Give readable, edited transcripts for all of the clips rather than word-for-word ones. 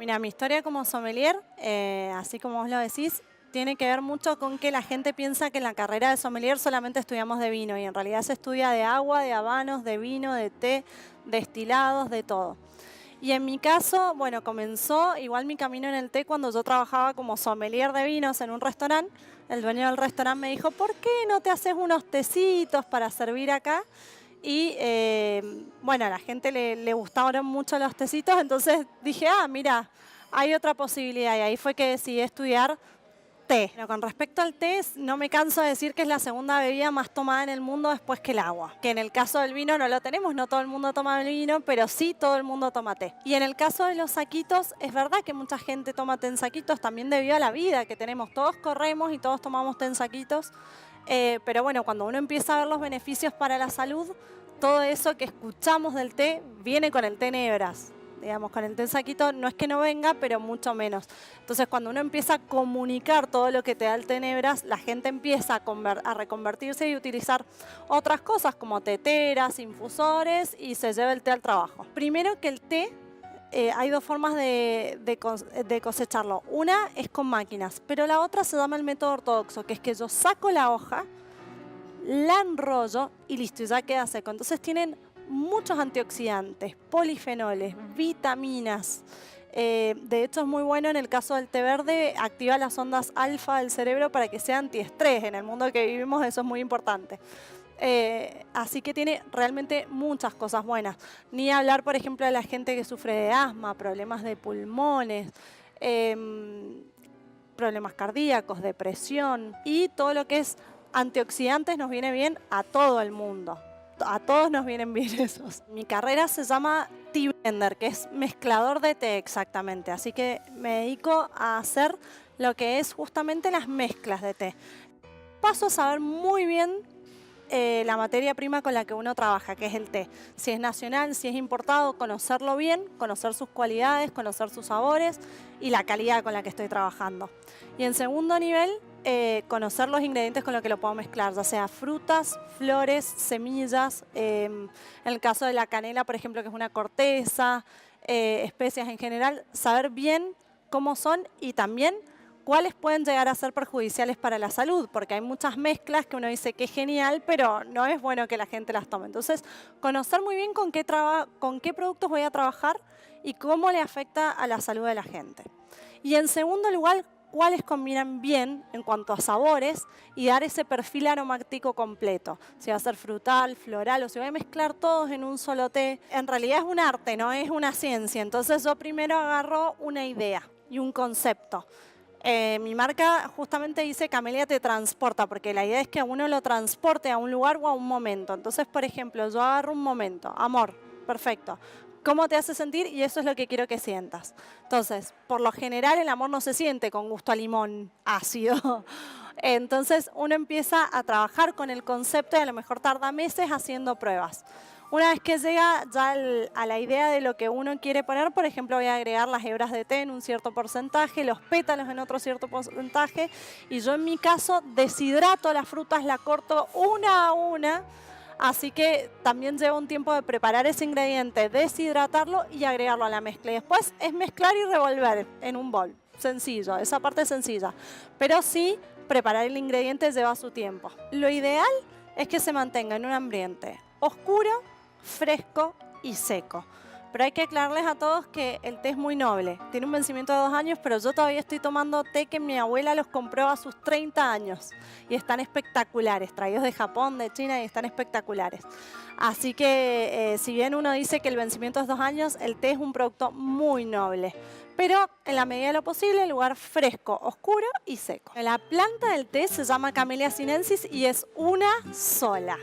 Mira, mi historia como sommelier, así como vos lo decís, tiene que ver mucho con que la gente piensa que en la carrera de sommelier solamente estudiamos de vino y en realidad se estudia de agua, de habanos, de vino, de té, destilados, de todo. Y en mi caso, bueno, comenzó igual mi camino en el té cuando yo trabajaba como sommelier de vinos en un restaurante. El dueño del restaurante me dijo, ¿por qué no te haces unos tecitos para servir acá? Y bueno, a la gente le gustaron mucho los tecitos, entonces dije, ah, mira, hay otra posibilidad. Y ahí fue que decidí estudiar té. Pero con respecto al té, no me canso de decir que es la segunda bebida más tomada en el mundo después que el agua. Que en el caso del vino no lo tenemos, no todo el mundo toma el vino, pero sí todo el mundo toma té. Y en el caso de los saquitos, es verdad que mucha gente toma té en saquitos, también debido a la vida que tenemos. Todos corremos y todos tomamos té en saquitos. Pero bueno, cuando uno empieza a ver los beneficios para la salud, todo eso que escuchamos del té viene con el té nebras. Digamos, con el té en saquito no es que no venga, pero mucho menos. Entonces, cuando uno empieza a comunicar todo lo que te da el té nebras, la gente empieza a reconvertirse y utilizar otras cosas como teteras, infusores y se lleva el té al trabajo. Primero que el té, hay dos formas de cosecharlo. Una es con máquinas, pero la otra se llama el método ortodoxo, que es que yo saco la hoja, la enrollo y listo, ya queda seco. Entonces tienen muchos antioxidantes, polifenoles, vitaminas. De hecho es muy bueno en el caso del té verde, activa las ondas alfa del cerebro para que sea antiestrés. En el mundo que vivimos eso es muy importante. Así que tiene realmente muchas cosas buenas. Ni hablar, por ejemplo, de la gente que sufre de asma, problemas de pulmones, problemas cardíacos, depresión y todo lo que es antioxidantes nos viene bien a todo el mundo. A todos nos vienen bien esos. Mi carrera se llama Tea Blender, que es mezclador de té exactamente. Así que me dedico a hacer lo que es justamente las mezclas de té. Paso a saber muy bien la materia prima con la que uno trabaja, que es el té. Si es nacional, si es importado, conocerlo bien, conocer sus cualidades, conocer sus sabores y la calidad con la que estoy trabajando. Y en segundo nivel, conocer los ingredientes con los que lo puedo mezclar, ya sea frutas, flores, semillas, en el caso de la canela, por ejemplo, que es una corteza, especias en general, saber bien cómo son y también cuáles pueden llegar a ser perjudiciales para la salud, porque hay muchas mezclas que uno dice que es genial, pero no es bueno que la gente las tome. Entonces, conocer muy bien con qué productos voy a trabajar y cómo le afecta a la salud de la gente. Y en segundo lugar, cuáles combinan bien en cuanto a sabores y dar ese perfil aromático completo. Si va a ser frutal, floral o si voy a mezclar todos en un solo té. En realidad es un arte, no es una ciencia. Entonces yo primero agarro una idea y un concepto. Mi marca justamente dice Camelia te transporta, porque la idea es que uno lo transporte a un lugar o a un momento. Entonces, por ejemplo, yo agarro un momento, amor, perfecto. ¿Cómo te hace sentir? Y eso es lo que quiero que sientas. Entonces, por lo general el amor no se siente con gusto a limón ácido. Entonces uno empieza a trabajar con el concepto y a lo mejor tarda meses haciendo pruebas. Una vez que llega ya a la idea de lo que uno quiere poner, por ejemplo, voy a agregar las hebras de té en un cierto porcentaje, los pétalos en otro cierto porcentaje, y yo en mi caso deshidrato las frutas, las corto una a una, así que también lleva un tiempo de preparar ese ingrediente, deshidratarlo y agregarlo a la mezcla. Y después es mezclar y revolver en un bol. Sencillo, esa parte es sencilla. Pero sí, preparar el ingrediente lleva su tiempo. Lo ideal es que se mantenga en un ambiente oscuro, fresco y seco. Pero hay que aclararles a todos que el té es muy noble. Tiene un vencimiento de 2 años, pero yo todavía estoy tomando té que mi abuela los compró a sus 30 años. Y están espectaculares, traídos de Japón, de China, y están espectaculares. Así que si bien uno dice que el vencimiento es 2 años, el té es un producto muy noble. Pero en la medida de lo posible, el lugar fresco, oscuro y seco. La planta del té se llama Camellia sinensis y es una sola.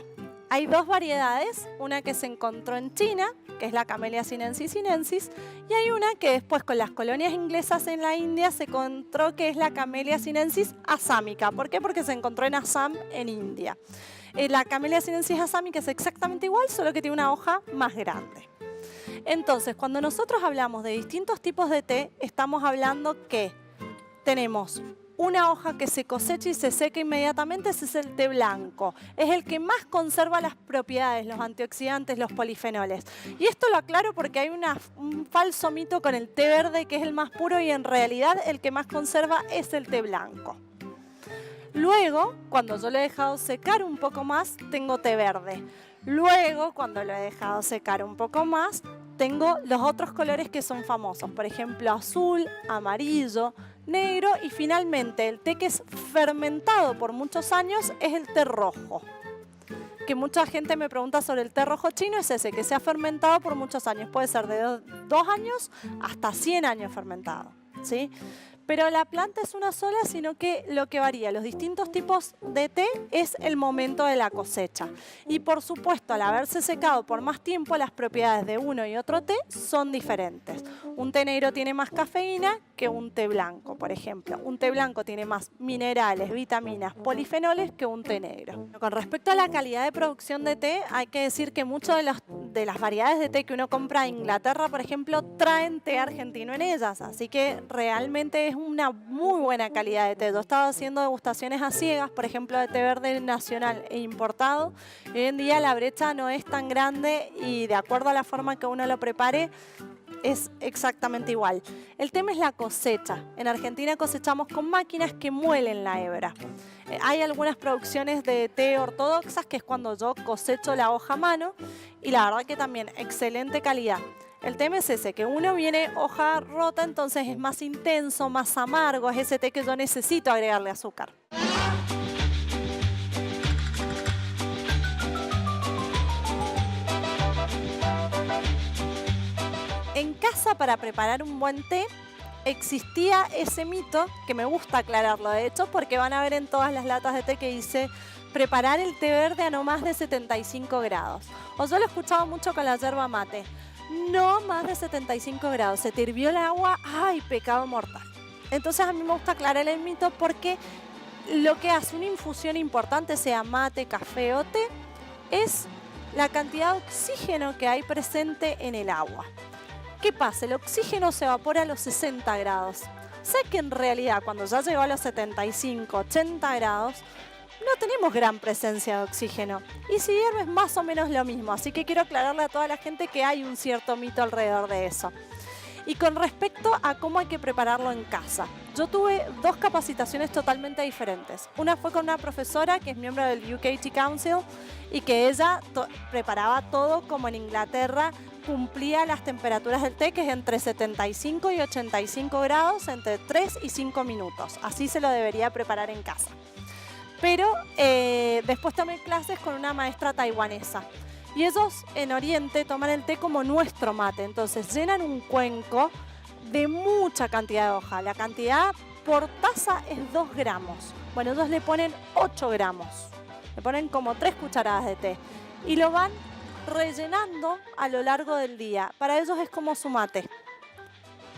Hay 2 variedades, una que se encontró en China, que es la Camellia sinensis sinensis, y hay una que después con las colonias inglesas en la India se encontró que es la Camellia sinensis asámica. ¿Por qué? Porque se encontró en Assam, en India. La Camellia sinensis asámica es exactamente igual, solo que tiene una hoja más grande. Entonces, cuando nosotros hablamos de distintos tipos de té, estamos hablando que tenemos una hoja que se cosecha y se seca inmediatamente, ese es el té blanco. Es el que más conserva las propiedades, los antioxidantes, los polifenoles. Y esto lo aclaro porque hay un falso mito con el té verde, que es el más puro, y en realidad el que más conserva es el té blanco. Luego, cuando yo lo he dejado secar un poco más, tengo té verde. Luego, cuando lo he dejado secar un poco más, tengo los otros colores que son famosos. Por ejemplo, azul, amarillo, negro, y finalmente el té que es fermentado por muchos años es el té rojo. Que mucha gente me pregunta sobre el té rojo chino, es ese que se ha fermentado por muchos años. Puede ser de 2 años hasta 100 años fermentado, ¿sí? Pero la planta es una sola, sino que lo que varía los distintos tipos de té es el momento de la cosecha. Y por supuesto, al haberse secado por más tiempo, las propiedades de uno y otro té son diferentes. Un té negro tiene más cafeína que un té blanco, por ejemplo. Un té blanco tiene más minerales, vitaminas, polifenoles que un té negro. Con respecto a la calidad de producción de té, hay que decir que muchas de las variedades de té que uno compra en Inglaterra, por ejemplo, traen té argentino en ellas. Así que realmente es una muy buena calidad de té. Yo he estado haciendo degustaciones a ciegas, por ejemplo, de té verde nacional e importado. Hoy en día la brecha no es tan grande y de acuerdo a la forma que uno lo prepare, es exactamente igual. El tema es la cosecha. En Argentina cosechamos con máquinas que muelen la hebra. Hay algunas producciones de té ortodoxas, que es cuando yo cosecho la hoja a mano, y la verdad que también excelente calidad. El tema es ese, que uno viene hoja rota, entonces es más intenso, más amargo, es ese té que yo necesito agregarle azúcar. En casa, para preparar un buen té, existía ese mito, que me gusta aclararlo de hecho, porque van a ver en todas las latas de té que dice preparar el té verde a no más de 75 grados. O yo lo he escuchado mucho con la yerba mate. No más de 75 grados, se te hirvió el agua, ¡ay, pecado mortal! Entonces a mí me gusta aclarar el mito porque lo que hace una infusión importante, sea mate, café o té, es la cantidad de oxígeno que hay presente en el agua. ¿Qué pasa? El oxígeno se evapora a los 60 grados. O sea que en realidad cuando ya llegó a los 75, 80 grados, no tenemos gran presencia de oxígeno. Y si hierve es más o menos lo mismo. Así que quiero aclararle a toda la gente que hay un cierto mito alrededor de eso. Y con respecto a cómo hay que prepararlo en casa, yo tuve 2 capacitaciones totalmente diferentes. Una fue con una profesora que es miembro del UK Tea Council y que ella preparaba todo como en Inglaterra, cumplía las temperaturas del té, que es entre 75 y 85 grados, entre 3 y 5 minutos. Así se lo debería preparar en casa. Pero después tomé clases con una maestra taiwanesa. Y ellos en Oriente toman el té como nuestro mate. Entonces llenan un cuenco de mucha cantidad de hoja. La cantidad por taza es 2 gramos. Bueno, ellos le ponen 8 gramos. Le ponen como 3 cucharadas de té. Y lo van rellenando a lo largo del día. Para ellos es como su mate.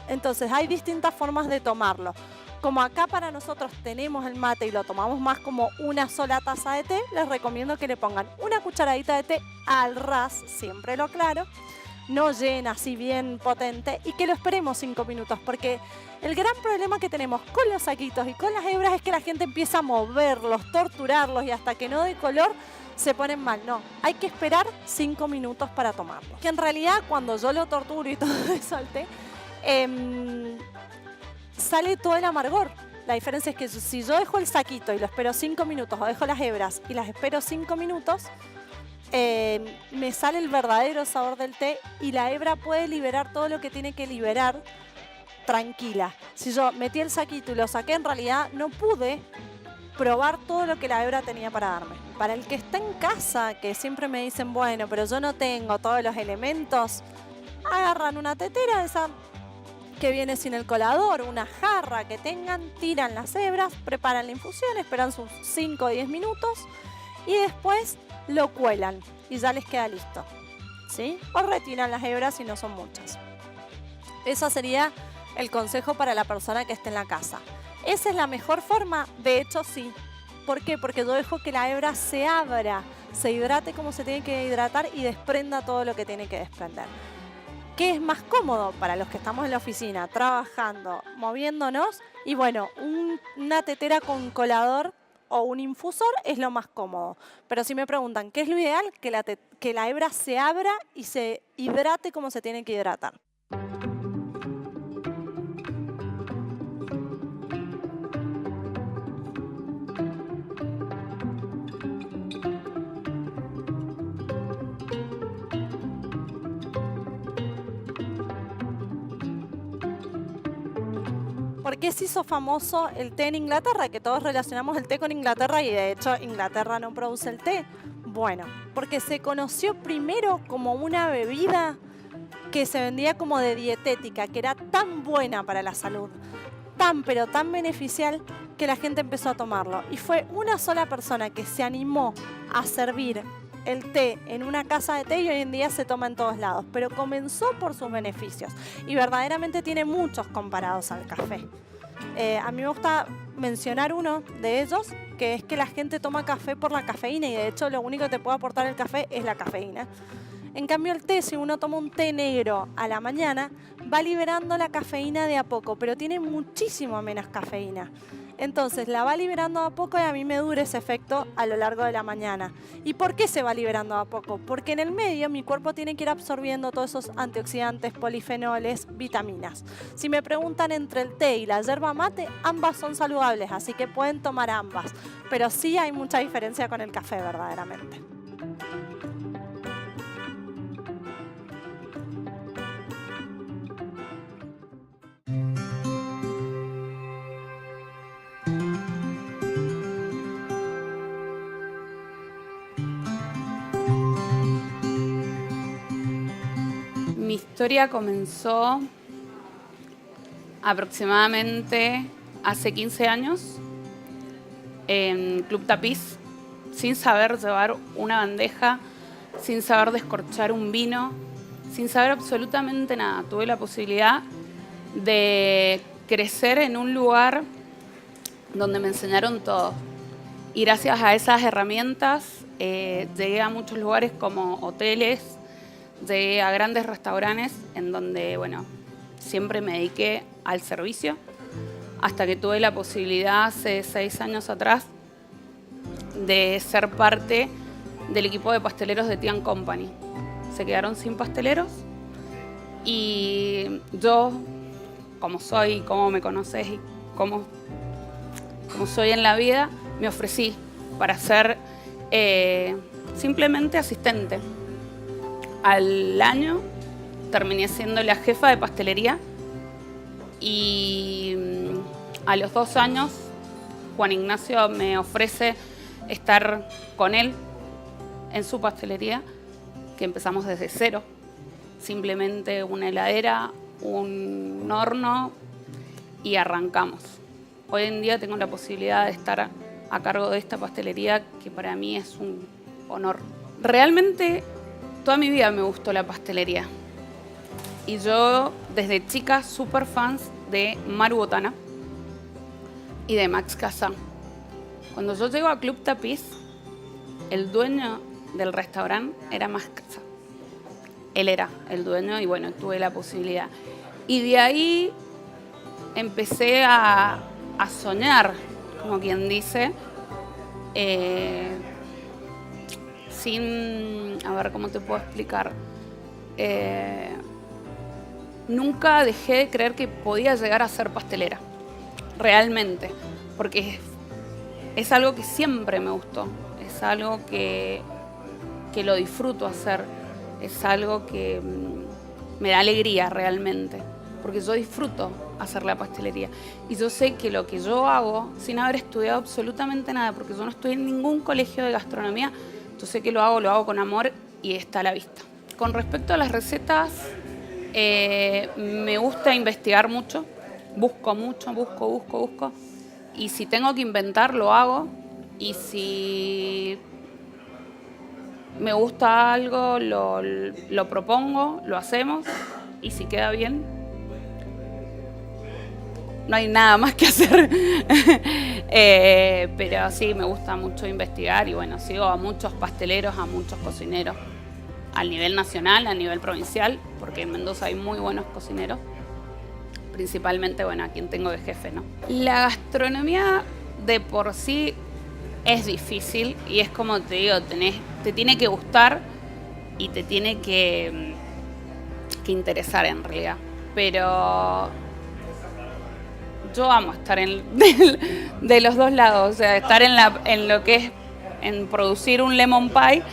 Entonces hay distintas formas de tomarlo. Como acá para nosotros tenemos el mate y lo tomamos más como una sola taza de té, les recomiendo que le pongan una cucharadita de té al ras, siempre lo aclaro, no llena, así bien potente, y que lo esperemos 5 minutos, porque el gran problema que tenemos con los saquitos y con las hebras es que la gente empieza a moverlos, torturarlos, y hasta que no dé color se ponen mal. No, hay que esperar 5 minutos para tomarlo. Que en realidad cuando yo lo torturo y todo eso al té, sale todo el amargor. La diferencia es que si yo dejo el saquito y lo espero 5 minutos, o dejo las hebras y las espero 5 minutos, me sale el verdadero sabor del té y la hebra puede liberar todo lo que tiene que liberar tranquila. Si yo metí el saquito y lo saqué, en realidad no pude probar todo lo que la hebra tenía para darme. Para el que está en casa, que siempre me dicen, bueno, pero yo no tengo todos los elementos, agarran una tetera, esa que viene sin el colador, una jarra que tengan, tiran las hebras, preparan la infusión, esperan sus 5 o 10 minutos y después lo cuelan y ya les queda listo, ¿sí? O retiran las hebras si no son muchas. Ese sería el consejo para la persona que esté en la casa. ¿Esa es la mejor forma? De hecho, sí. ¿Por qué? Porque yo dejo que la hebra se abra, se hidrate como se tiene que hidratar y desprenda todo lo que tiene que desprender. ¿qué es más cómodo para los que estamos en la oficina, trabajando, moviéndonos? Y bueno, una tetera con colador o un infusor es lo más cómodo. Pero si me preguntan, ¿qué es lo ideal? Que la hebra se abra y se hidrate como se tiene que hidratar. ¿Por qué se hizo famoso el té en Inglaterra? Que todos relacionamos el té con Inglaterra y de hecho Inglaterra no produce el té. Bueno, porque se conoció primero como una bebida que se vendía como de dietética, que era tan buena para la salud, pero tan beneficial, que la gente empezó a tomarlo. Y fue una sola persona que se animó a servir el té en una casa de té y hoy en día se toma en todos lados, pero comenzó por sus beneficios y verdaderamente tiene muchos comparados al café. A mí me gusta mencionar uno de ellos, que es que la gente toma café por la cafeína y de hecho lo único que te puede aportar el café es la cafeína. En cambio el té, si uno toma un té negro a la mañana, va liberando la cafeína de a poco, pero tiene muchísimo menos cafeína. Entonces la va liberando a poco y a mí me dura ese efecto a lo largo de la mañana. ¿Y por qué se va liberando a poco? Porque en el medio mi cuerpo tiene que ir absorbiendo todos esos antioxidantes, polifenoles, vitaminas. Si me preguntan entre el té y la yerba mate, ambas son saludables, así que pueden tomar ambas. Pero sí hay mucha diferencia con el café verdaderamente. Mi historia comenzó aproximadamente hace 15 años en Club Tapiz, sin saber llevar una bandeja, sin saber descorchar un vino, sin saber absolutamente nada. Tuve la posibilidad de crecer en un lugar donde me enseñaron todo. Y gracias a esas herramientas llegué a muchos lugares como hoteles, llegué a grandes restaurantes en donde, bueno, siempre me dediqué al servicio, hasta que tuve la posibilidad hace 6 años atrás de ser parte del equipo de pasteleros de Tea & Company. Se quedaron sin pasteleros y yo, como soy, como me conoces y como soy en la vida, me ofrecí para ser simplemente asistente. Al año terminé siendo la jefa de pastelería y a los 2 años Juan Ignacio me ofrece estar con él en su pastelería, que empezamos desde cero, simplemente una heladera, un horno y arrancamos. Hoy en día tengo la posibilidad de estar a cargo de esta pastelería, que para mí es un honor. Realmente toda mi vida me gustó la pastelería y yo desde chica súper fans de Maru Botana y de Max Casán. Cuando yo llego a Club Tapiz, el dueño del restaurante era Max Casán. Él era el dueño y bueno, tuve la posibilidad. Y de ahí empecé a soñar, como quien dice, a ver cómo te puedo explicar. Nunca dejé de creer que podía llegar a ser pastelera, realmente, porque es algo que siempre me gustó, es algo que lo disfruto hacer, es algo que me da alegría realmente, porque yo disfruto hacer la pastelería. Y yo sé que lo que yo hago, sin haber estudiado absolutamente nada, porque yo no estudié en ningún colegio de gastronomía, yo sé que lo hago con amor y está a la vista. Con respecto a las recetas, me gusta investigar mucho, busco mucho, busco. Y si tengo que inventar, lo hago. Y si me gusta algo, lo propongo, lo hacemos. Y si queda bien, no hay nada más que hacer. Pero sí, me gusta mucho investigar y bueno, sigo a muchos pasteleros, a muchos cocineros. a nivel nacional, a nivel provincial, porque en Mendoza hay muy buenos cocineros, principalmente, bueno, a quien tengo de jefe, ¿no? La gastronomía de por sí es difícil y es como te digo, te tiene que gustar y te tiene que interesar en realidad. Pero yo amo estar de los dos lados, o sea, estar en lo que es en producir un lemon pie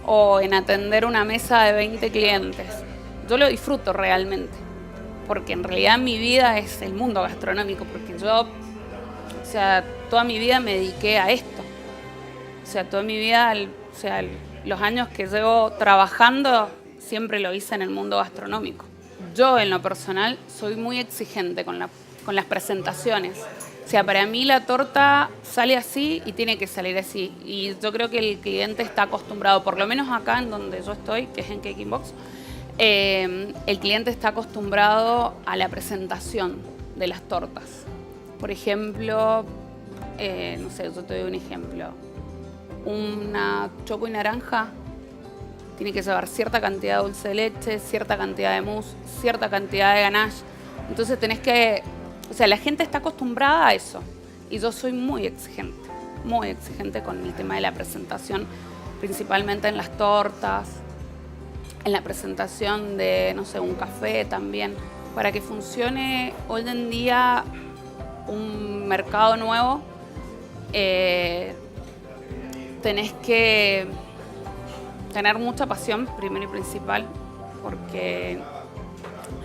o en atender una mesa de 20 clientes. Yo lo disfruto realmente, porque en realidad mi vida es el mundo gastronómico, porque yo, o sea, toda mi vida me dediqué a esto. O sea, toda mi vida, o sea, los años que llevo trabajando, siempre lo hice en el mundo gastronómico. Yo, en lo personal, soy muy exigente con las presentaciones. O sea, para mí la torta sale así y tiene que salir así. Y yo creo que el cliente está acostumbrado, por lo menos acá en donde yo estoy, que es en Cake in Box, el cliente está acostumbrado a la presentación de las tortas. Por ejemplo, no sé, yo te doy un ejemplo. Una choco y naranja tiene que llevar cierta cantidad de dulce de leche, cierta cantidad de mousse, cierta cantidad de ganache. Entonces tenés que... O sea, la gente está acostumbrada a eso. Y yo soy muy exigente con el tema de la presentación, principalmente en las tortas, en la presentación de, no sé, un café también. Para que funcione hoy en día un mercado nuevo, tenés que tener mucha pasión, primero y principal, porque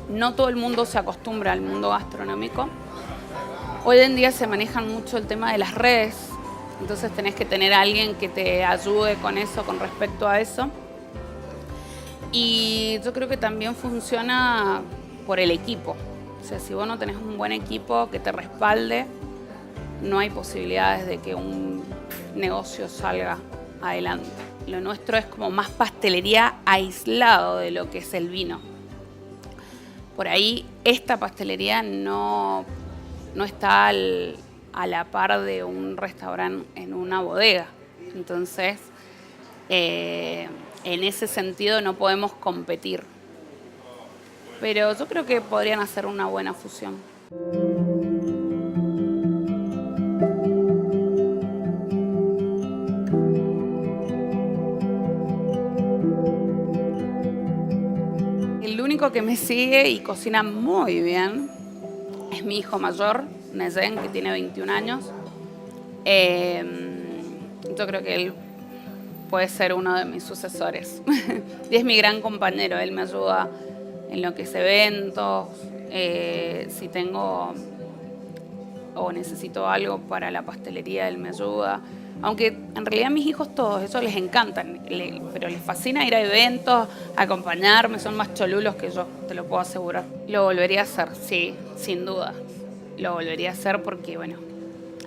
no todo el mundo se acostumbra al mundo gastronómico. Hoy en día se manejan mucho el tema de las redes, entonces tenés que tener a alguien que te ayude con eso, con respecto a eso. Y yo creo que también funciona por el equipo. O sea, si vos no tenés un buen equipo que te respalde, no hay posibilidades de que un negocio salga adelante. Lo nuestro es como más pastelería aislado de lo que es el vino. Por ahí esta pastelería no está a la par de un restaurante en una bodega. Entonces, en ese sentido no podemos competir. Pero yo creo que podrían hacer una buena fusión. El único que me sigue y cocina muy bien es mi hijo mayor, Nezen, que tiene 21 años. Yo creo que él puede ser uno de mis sucesores. Y es mi gran compañero, él me ayuda en lo que es eventos, si tengo o necesito algo para la pastelería, él me ayuda. Aunque en realidad mis hijos todos, eso les encanta, pero les fascina ir a eventos, acompañarme, son más cholulos que yo, te lo puedo asegurar. Lo volvería a hacer, sí, sin duda. Lo volvería a hacer porque, bueno,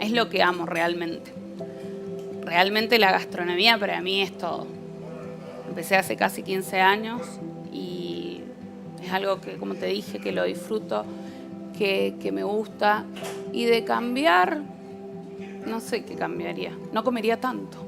es lo que amo realmente. Realmente la gastronomía para mí es todo. Empecé hace casi 15 años y es algo que, como te dije, que lo disfruto, que me gusta. Y de cambiar, no sé qué cambiaría. No comería tanto.